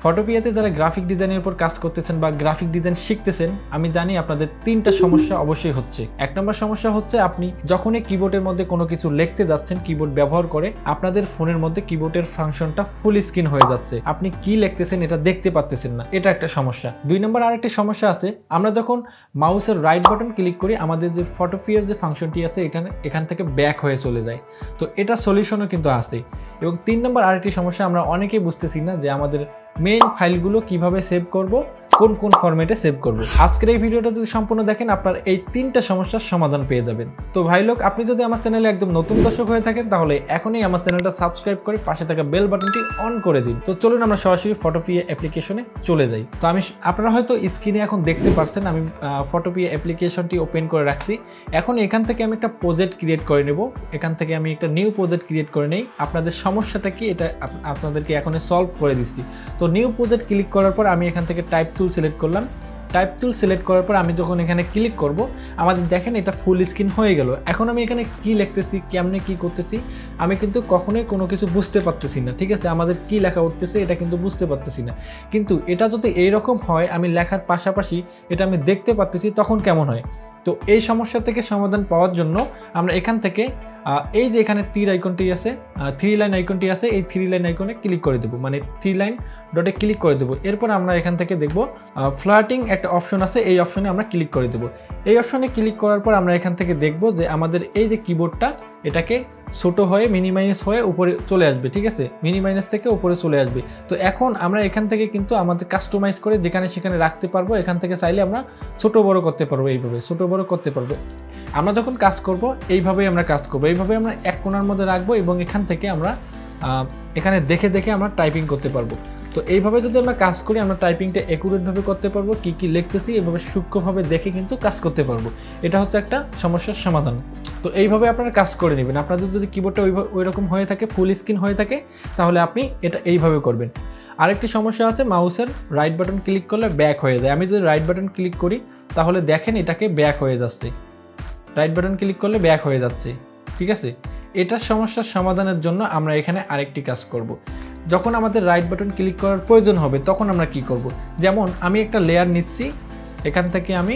ফটোপিয়াতে যারা গ্রাফিক ডিজাইনের উপর কাজ করতেছেন বা গ্রাফিক ডিজাইন শিখতেছেন, আমি জানি আপনাদের তিনটা সমস্যা অবশ্যই হচ্ছে। এক নম্বর সমস্যা হচ্ছে আপনি যখনই কিবোর্ডের মধ্যে কোনো কিছু লিখতে যাচ্ছেন, কিবোর্ড ব্যবহার করে আপনাদের ফোনের মধ্যে কিবোর্ডের ফাংশনটা ফুল স্ক্রিন হয়ে যাচ্ছে, আপনি কি লিখতেছেন এটা দেখতে পাচ্ছেন না, এটা একটা সমস্যা। দুই নম্বর আরেকটি সমস্যা আছে, আমরা যখন মাউসের রাইট বাটন ক্লিক করি আমাদের যে ফটোপিয়ার যে ফাংশনটি আছে এখান থেকে ব্যাক হয়ে চলে যায়। তো এটা সলিউশনও কিন্তু আছে। এবং তিন নম্বর আরেকটি সমস্যা, আমরা অনেকেই বুঝতেছি না যে আমাদের মেইন ফাইলগুলো কিভাবে সেভ করব, কোন কোন ফরম্যাটে সেভ করব। আজকের এই ভিডিওটা যদি সম্পূর্ণ দেখেন আপনার এই তিনটা সমস্যার সমাধান পেয়ে যাবেন। তো ভাই লোক, আপনি যদি আমার চ্যানেলে একদম নতুন দর্শক হয়ে থাকেন তাহলে এখনই আমার চ্যানেলটা সাবস্ক্রাইব করে পাশে থাকা বেল বাটনটি অন করে দিন। তো চলুন আমরা সরাসরি ফটোপিয়া অ্যাপ্লিকেশনে চলে যাই। তো আপনারা হয়তো স্ক্রিনে এখন দেখতে পাচ্ছেন আমি ফটোপিয়া অ্যাপ্লিকেশনটি ওপেন করে রাখছি। এখন এখান থেকে আমি একটা প্রজেক্ট ক্রিয়েট করে নেব। এখান থেকে আমি একটা নিউ প্রজেক্ট ক্রিয়েট করে নেই। আপনাদের সমস্যাটা কি এটা আপনাদেরকে এখন সলভ করে দিচ্ছি। তো নিউ প্রজেক্ট ক্লিক করার পর আমি এখান থেকে টাইপ টুল সিলেক্ট করলাম। টাইপ টুল সিলেক্ট করার পর আমি যখন এখানে ক্লিক করব আমাদের দেখেন এটা ফুল স্ক্রিন হয়ে গেল। এখন আমি এখানে কি লিখতেছি, কেমনে কি করতেছি আমি কিন্তু কখনোই কোনো কিছু বুঝতে পারতেছি না। ঠিক আছে, আমাদের কি লেখা উঠতেছে এটা কিন্তু বুঝতে পারতেছি না। কিন্তু এটা যদি এইরকম হয়, আমি লেখার পাশাপাশি এটা আমি দেখতে পারতেছি, তখন কেমন হয়? তো এই সমস্যা থেকে সমাধান পাওয়ার জন্য আমরা এখান থেকে এই যে এখানে তীর আইকনটি আছে, থ্রি লাইন আইকনটি আছে, এই থ্রি লাইন আইকনে ক্লিক করে দেবো, মানে থ্রি লাইন ডটে ক্লিক করে দেবো। এরপর আমরা এখান থেকে দেখব ফ্ল্যাটিং একটা অপশন আছে, এই অপশনে আমরা ক্লিক করে দেবো। এই অপশনে ক্লিক করার পর আমরা এখান থেকে দেখব যে আমাদের এই যে কিবোর্ডটা এটাকে ছোট হয়ে মিনিমাইজ হয়ে উপরে চলে আসবে। ঠিক আছে, মিনিমাইজ থেকে উপরে চলে আসবে। তো এখন আমরা এখান থেকে কিন্তু আমাদের কাস্টমাইজ করে যেখানে সেখানে রাখতে পারবো। এখান থেকে চাইলে আমরা ছোট বড় করতে পারবো, এইভাবে ছোট বড় করতে পারবো। আমরা যখন কাজ করব এইভাবেই আমরা কাজ করবো, এইভাবে আমরা এক কোণার মধ্যে রাখবো এবং এখান থেকে আমরা এখানে দেখে দেখে আমরা টাইপিং করতে পারবো। তো এইভাবে যদি আমরা কাজ করি আমরা টাইপিংটা অ্যাকুরেটভাবে করতে পারবো, কি কি লিখতেছি এইভাবে সূক্ষ্মভাবে দেখে কিন্তু কাজ করতে পারবো। এটা হচ্ছে একটা সমস্যার সমাধান। তো এইভাবে আপনারা কাজ করে নেবেন। আপনাদের যদি কিবোর্ডটা ওই রকম হয়ে থাকে, ফুল স্ক্রিন হয়ে থাকে, তাহলে আপনি এটা এইভাবে করবেন। আরেকটি সমস্যা আছে, মাউসের রাইট বাটন ক্লিক করলে ব্যাক হয়ে যায়। আমি যদি রাইট বাটন ক্লিক করি তাহলে দেখেন এটাকে ব্যাক হয়ে যাচ্ছে, রাইট বাটন ক্লিক করলে ব্যাক হয়ে যাচ্ছে। ঠিক আছে, এটার সমস্যার সমাধানের জন্য আমরা এখানে আরেকটি কাজ করব। যখন আমাদের রাইট বাটন ক্লিক করার প্রয়োজন হবে তখন আমরা কি করব, যেমন আমি একটা লেয়ার নিচ্ছি, এখান থেকে আমি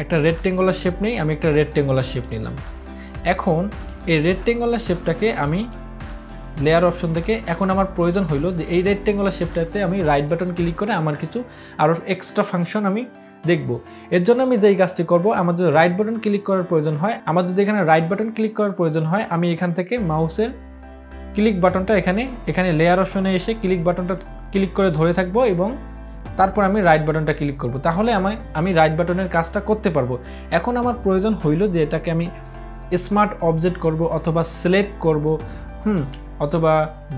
একটা রেক্টেঙ্গুলার শেপ নেই, আমি একটা রেক্টেঙ্গুলার শেপ নিলাম। এখন এই রেক্টেঙ্গুলার শেপটাকে আমি লেয়ার অপশন থেকে এখন আমার প্রয়োজন হইলো যে এই রেক্টেঙ্গুলার শেপটাতে আমি রাইট বাটন ক্লিক করে আমার কিছু আরও এক্সট্রা ফাংশন আমি দেখব। এর জন্য আমি যেই কাজটি করব, আমার যদি রাইট বাটন ক্লিক করার প্রয়োজন হয়, আমার যদি এখানে রাইট বাটন ক্লিক করার প্রয়োজন হয়, আমি এখান থেকে মাউসের ক্লিক বাটনটা এখানে লেয়ার অপশনে এসে ক্লিক বাটনটা ক্লিক করে ধরে থাকবো এবং তারপর আমি রাইট বাটনটা ক্লিক করব। তাহলে আমি রাইট বাটনের কাজটা করতে পারবো। এখন আমার প্রয়োজন হইল যে এটাকে আমি স্মার্ট অবজেক্ট করব অথবা সিলেক্ট করব, অথবা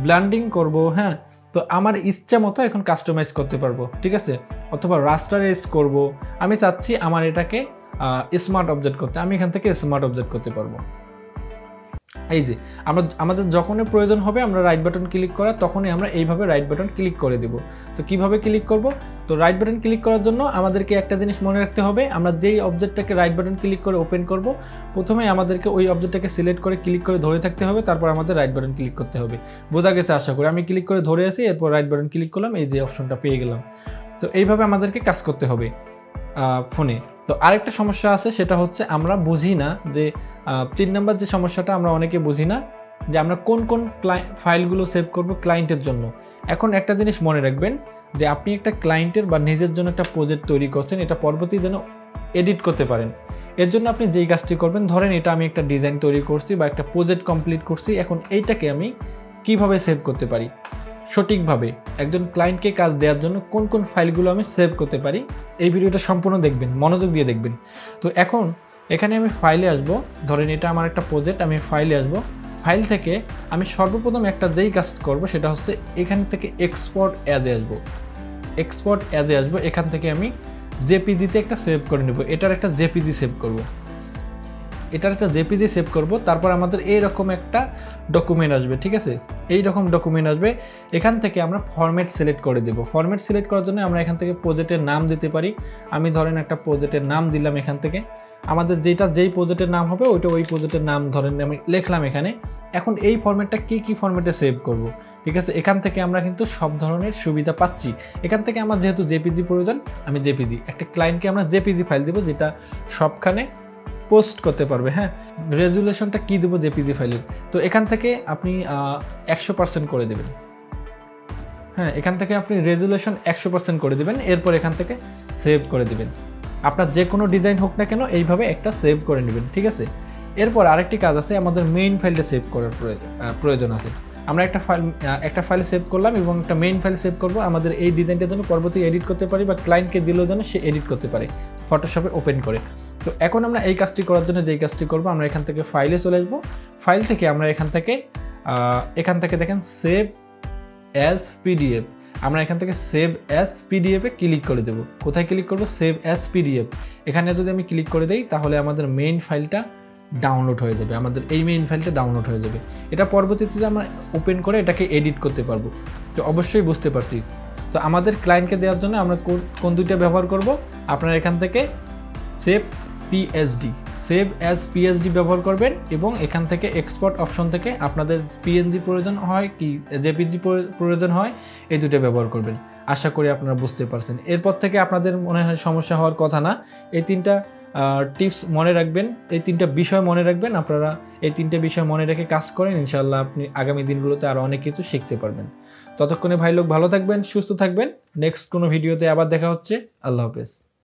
ব্লেন্ডিং করব। হ্যাঁ, তো আমার ইচ্ছা মতো এখন কাস্টমাইজ করতে পারবো। ঠিক আছে, অথবা রাস্টারাইজ করব। আমি চাচ্ছি আমার এটাকে স্মার্ট অবজেক্ট করতে, আমি এখান থেকে স্মার্ট অবজেক্ট করতে পারবো। এই যে আমাদের যখনই প্রয়োজন হবে আমরা রাইট বাটন ক্লিক করা, তখনই আমরা এইভাবে রাইট বাটন ক্লিক করে দেব। তো কিভাবে ক্লিক করব? তো রাইট বাটন ক্লিক করার জন্য আমাদেরকে একটা জিনিস মনে রাখতে হবে, আমরা যেই অবজেক্টটাকে রাইট বাটন ক্লিক করে ওপেন করব প্রথমে আমাদেরকে ওই অবজেক্টটাকে সিলেক্ট করে ক্লিক করে ধরে থাকতে হবে, তারপর আমাদের রাইট বাটন ক্লিক করতে হবে। বোঝা গেছে আশা করি। আমি ক্লিক করে ধরে আছি, এরপর রাইট বাটন ক্লিক করলাম, এই যে অপশনটা পেয়ে গেলাম। তো এইভাবে আমাদেরকে কাজ করতে হবে ফোনে। তো আরেকটা সমস্যা আছে, সেটা হচ্ছে আমরা বুঝি না যে 3 নম্বর যে সমস্যাটা, আমরা অনেকে বুঝি না যে আমরা কোন কোন ফাইলগুলো সেভ করব ক্লায়েন্টের জন্য। এখন একটা জিনিস মনে রাখবেন যে আপনি একটা ক্লায়েন্টের বা নিজের জন্য একটা প্রজেক্ট তৈরি করছেন, এটা পরবর্তী যেন এডিট করতে পারেন। এর জন্য আপনি যেই কাজটি করবেন, ধরেন এটা আমি একটা ডিজাইন তৈরি করছি বা একটা প্রজেক্ট কমপ্লিট করছি, এখন এইটাকে আমি কিভাবে সেভ করতে পারি সঠিকভাবে, একজন ক্লায়েন্টকে কাজ দেওয়ার জন্য কোন কোন ফাইলগুলো আমি সেভ করতে পারি, এই ভিডিওটা সম্পূর্ণ দেখবেন, মনোযোগ দিয়ে দেখবেন। তো এখন এখানে আমি ফাইলে আসব, ধরেন এটা আমার একটা প্রজেক্ট, আমি ফাইলে আসব। ফাইল থেকে আমি সর্বপ্রথম একটা যেই কাজ করব সেটা হচ্ছে এখান থেকে এক্সপোর্ট অ্যাজে আসবো। এক্সপোর্ট অ্যাজে আসবো, এখান থেকে আমি জেপিজিতে একটা সেভ করে নেব। এটার একটা জেপিজি সেভ করব, তারপর আমাদের এইরকম একটা ডকুমেন্ট আসবে। ঠিক আছে, এই রকম ডকুমেন্ট আসবে। এখান থেকে আমরা ফরম্যাট সিলেক্ট করে দেব। ফরম্যাট সিলেক্ট করার জন্য আমরা এখান থেকে প্রজেক্টের নাম দিতে পারি। আমি ধরেন একটা প্রজেক্টের নাম দিলাম এখান থেকে। আমাদের যেই প্রজেক্টের নাম হবে ওইটা ওই প্রজেক্টের নাম ধরেন আমি লিখলাম এখানে। এখন এই ফরম্যাটটা কি ফরম্যাটে সেভ করব, ঠিক আছে। এখান থেকে আমরা কিন্তু সব ধরনের সুবিধা পাচ্ছি। এখান থেকে আমার যেহেতু জেপিজি প্রয়োজন, আমি জেপিজি, একটা ক্লায়েন্টকে আমরা জেপিজি ফাইল দেবো যেটা সবখানে পোস্ট করতে পারবে। হ্যাঁ, রেজুলেশনটা কি দেবো জেপিজি ফাইলের, তো এখান থেকে আপনি 100% করে দেবেন। হ্যাঁ, এখান থেকে আপনি রেজুলেশন 100% করে দেবেন, এরপর এখান থেকে সেভ করে দেবেন। আপনার যে কোনো ডিজাইন হোক না কেন এইভাবে একটা সেভ করে নেবেন, ঠিক আছে। এরপর আরেকটি কাজ আছে, আমাদের মেইন ফাইলটা সেভ করার প্রয়োজন আছে। আমরা একটা ফাইল সেভ করলাম এবং একটা মেইন ফাইল সেভ করব আমাদের এই ডিজাইনটার জন্য, পরবর্তী এডিট করতে পারি বা ক্লায়েন্টকে দিলেও যেন সে এডিট করতে পারে ফটোশপে ওপেন করে। তো এখন আমরা এই কাজটি করার জন্য যেই কাজটি করবো, আমরা এখান থেকে ফাইলে চলে আসবো। ফাইল থেকে আমরা এখান থেকে দেখেন সেভ অ্যাজ পিডিএফ, আমরা এখান থেকে সেভ অ্যাজ পিডিএফে ক্লিক করে দেবো। কোথায় ক্লিক করবো? Save as PDF. এখানে যদি আমি ক্লিক করে দিই তাহলে আমাদের মেইন ফাইলটা ডাউনলোড হয়ে যাবে, আমাদের এই মেইন ফাইলটা ডাউনলোড হয়ে যাবে। এটা পরবর্তীতে আমরা ওপেন করে এটাকে এডিট করতে পারবো। তো অবশ্যই বুঝতে পারছি। তো আমাদের ক্লায়েন্টকে দেওয়ার জন্য আমরা কোন দুইটা ব্যবহার করব? আপনারা এখান থেকে সেভ অ্যাজ পিএসডি ব্যবহার করবেন এবং এখান থেকে এক্সপোর্ট অপশন থেকে আপনাদের পিএনজি প্রয়োজন হয় কি জেপিজি প্রয়োজন হয়, এই দুটো ব্যবহার করবেন। আশা করি আপনারা বুঝতে পারছেন। এরপর থেকে আপনাদের মনে হয় সমস্যা হওয়ার কথা না। এই তিনটা টিপস মনে রাখবেন, এই তিনটা বিষয় মনে রাখবেন। আপনারা এই তিনটা বিষয় মনে রেখে কাজ করেন, ইনশাআল্লাহ আপনি আগামী দিনগুলোতে আরও অনেক কিছু শিখতে পারবেন। ততক্ষণে ভাই লোক ভালো থাকবেন, সুস্থ থাকবেন। নেক্সট কোনো ভিডিওতে আবার দেখা হচ্ছে। আল্লাহ হাফেজ।